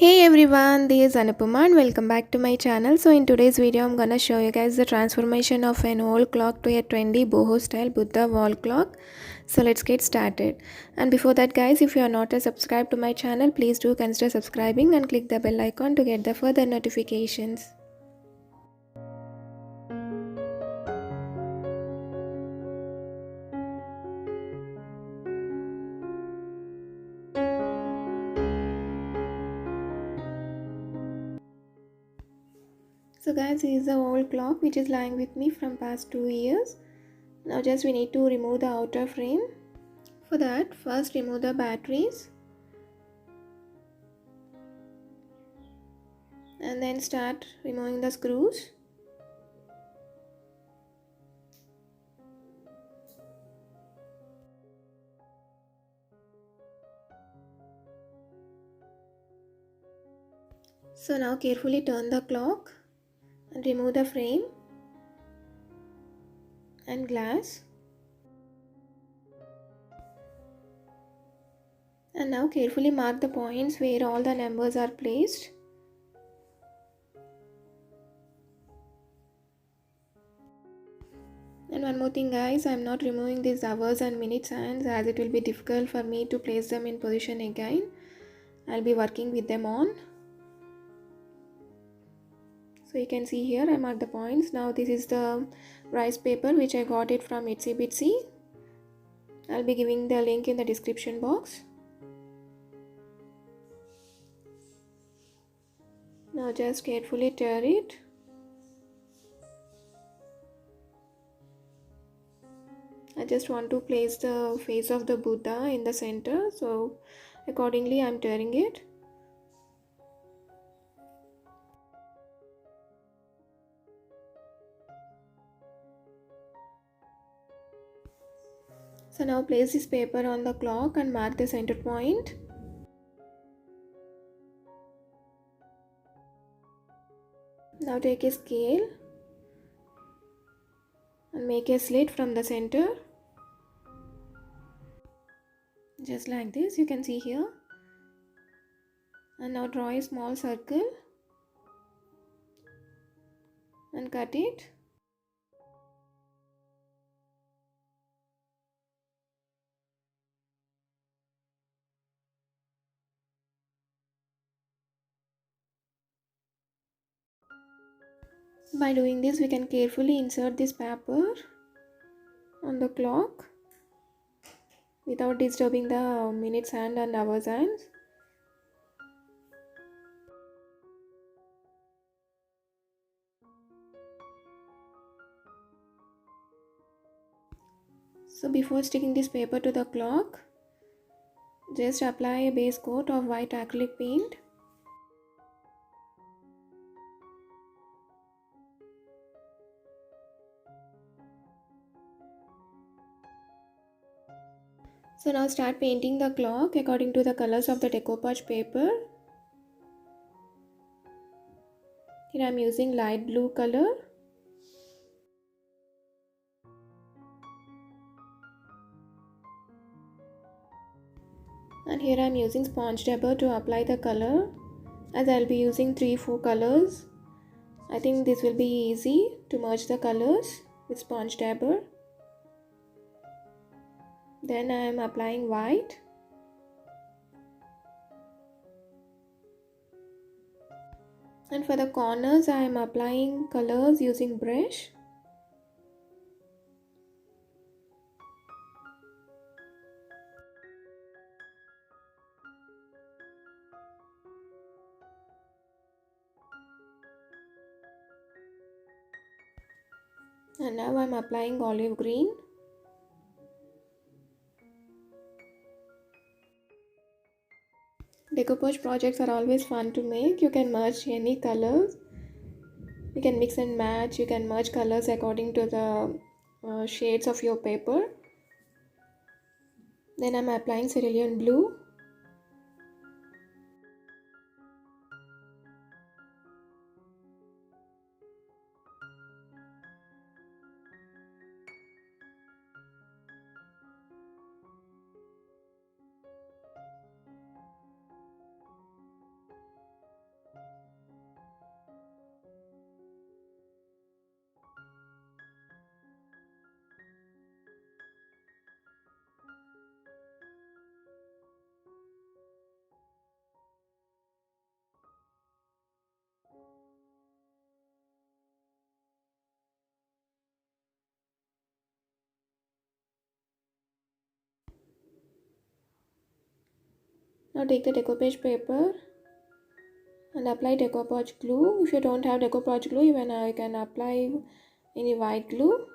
Hey everyone, this is Anupama and welcome back to my channel. So in today's video, I'm gonna show you guys the transformation of an old clock to a trendy boho style Buddha wall clock. So let's get started. And before that guys, if you are not a subscribed to my channel, please do consider subscribing and click the bell icon to get the further notifications. So guys, this is the old clock which is lying with me from past 2 years. Now just we need to remove the outer frame. For that, first remove the batteries and then start removing the screws. So now carefully turn the clock and remove the frame and glass. And now carefully mark the points where all the numbers are placed. And one more thing guys, I am not removing these hours and minutes hands as it will be difficult for me to place them in position again. I'll be working with them on. So you can see here I marked the points. Now this is the rice paper which I got it from Itsy Bitsy. I'll be giving the link in the description box. Now just carefully tear it. I just want to place the face of the Buddha in the center, so accordingly I'm tearing it. So now place this paper on the clock and mark the center point. Now take a scale and make a slit from the center. Just like this, you can see here. And now draw a small circle and cut it. By doing this, we can carefully insert this paper on the clock without disturbing the minutes hand and hours hands. So before sticking this paper to the clock, just apply a base coat of white acrylic paint. So now start painting the clock according to the colors of the decoupage paper. Here I am using light blue color. And here I am using sponge dabber to apply the color, as I will be using 3-4 colors. I think this will be easy to merge the colors with sponge dabber. Then I am applying white. And for the corners I am applying colors using brush. And now I am applying olive green. Decoupage projects are always fun to make. You can merge any colors. You can mix and match. You can merge colors according to the shades of your paper. Then I am applying cerulean blue. Now take the decoupage paper and apply decoupage glue. If you don't have decoupage glue, even you can apply any white glue.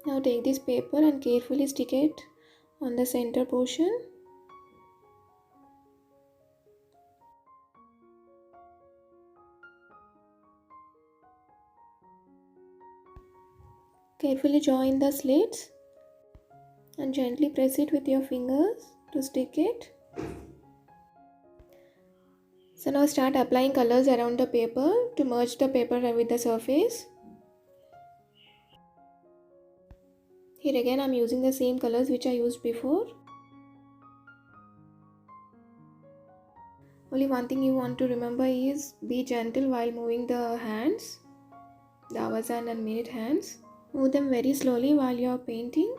Now take this paper and carefully stick it on the center portion. Carefully join the slits and gently press it with your fingers to stick it. So now start applying colors around the paper to merge the paper with the surface. Here again I am using the same colors which I used before. Only one thing you want to remember is be gentle while moving the hands, the hours and minute hands. Move them very slowly while you are painting.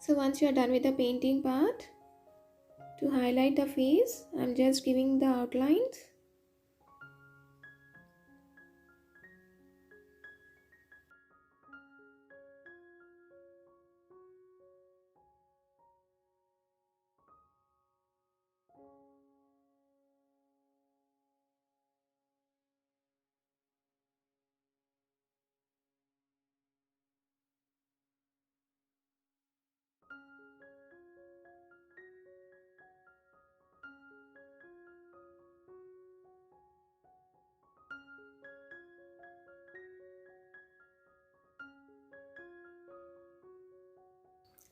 So once you are done with the painting part, to highlight the face, I am just giving the outlines.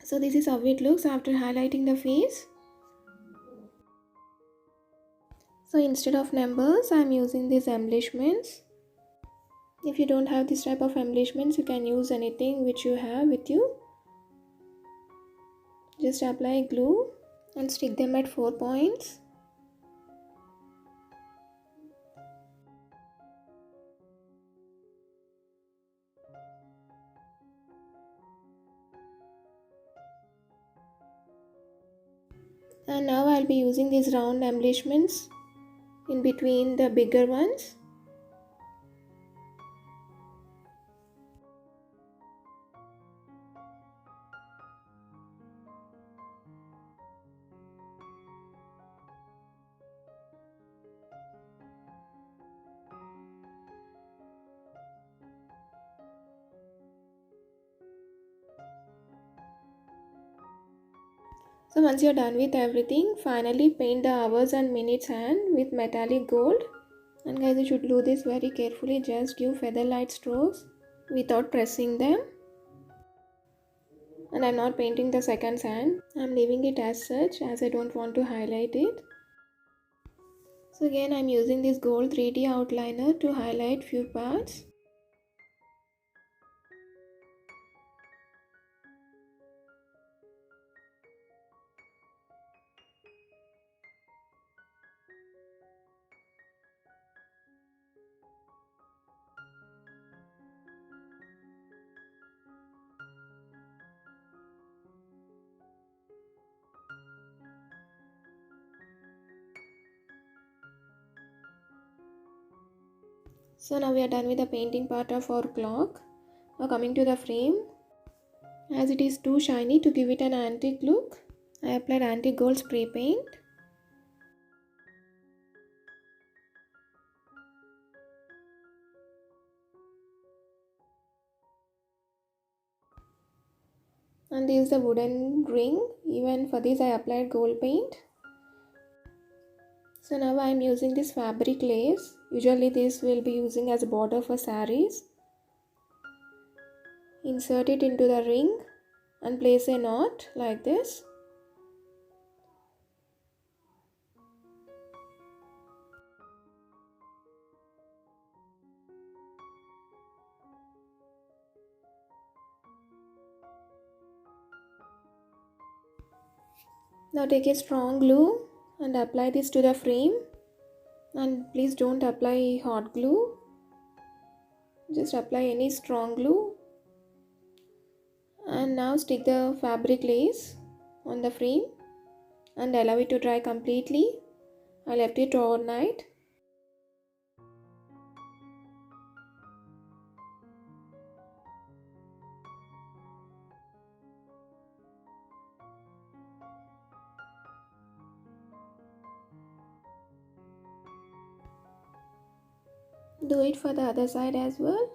So this is how it looks after highlighting the face. So instead of numbers, I am using these embellishments. If you don't have this type of embellishments, you can use anything which you have with you. Just apply glue and stick them at 4 points. And now I'll be using these round embellishments in between the bigger ones. So once you're done with everything, finally paint the hours and minutes hand with metallic gold. And guys, you should do this very carefully. Just give feather light strokes without pressing them. And I'm not painting the second hand. I'm leaving it as such as I don't want to highlight it. So again, I'm using this gold 3D outliner to highlight few parts. So now we are done with the painting part of our clock. Now coming to the frame. As it is too shiny, to give it an antique look, I applied antique gold spray paint. And this is the wooden ring. Even for this I applied gold paint. So now I am using this fabric lace. Usually this will be using as a border for sarees. Insert it into the ring and place a knot like this. Now take a strong glue and apply this to the frame, and please don't apply hot glue, just apply any strong glue. And now stick the fabric lace on the frame and allow it to dry completely. I left it overnight. Do it for the other side as well.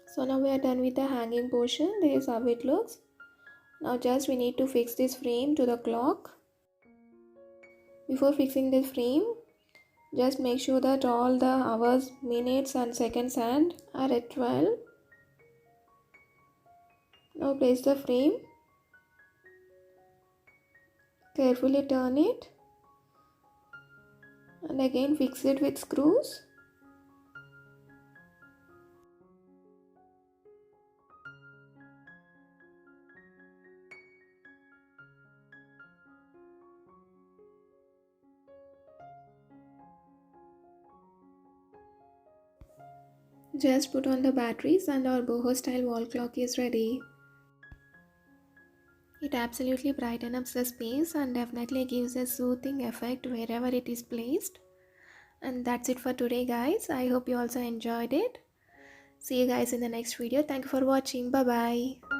So now we are done with the hanging portion. This is how it looks. Now just we need to fix this frame to the clock. Before fixing this frame, just make sure that all the hours, minutes and seconds hand are at 12. Now place the frame. Carefully turn it. And again fix it with screws. Just put on the batteries and our boho style wall clock is ready. It absolutely brightens up the space and definitely gives a soothing effect wherever it is placed. And that's it for today guys. I hope you also enjoyed it. See you guys in the next video. Thank you for watching. Bye bye.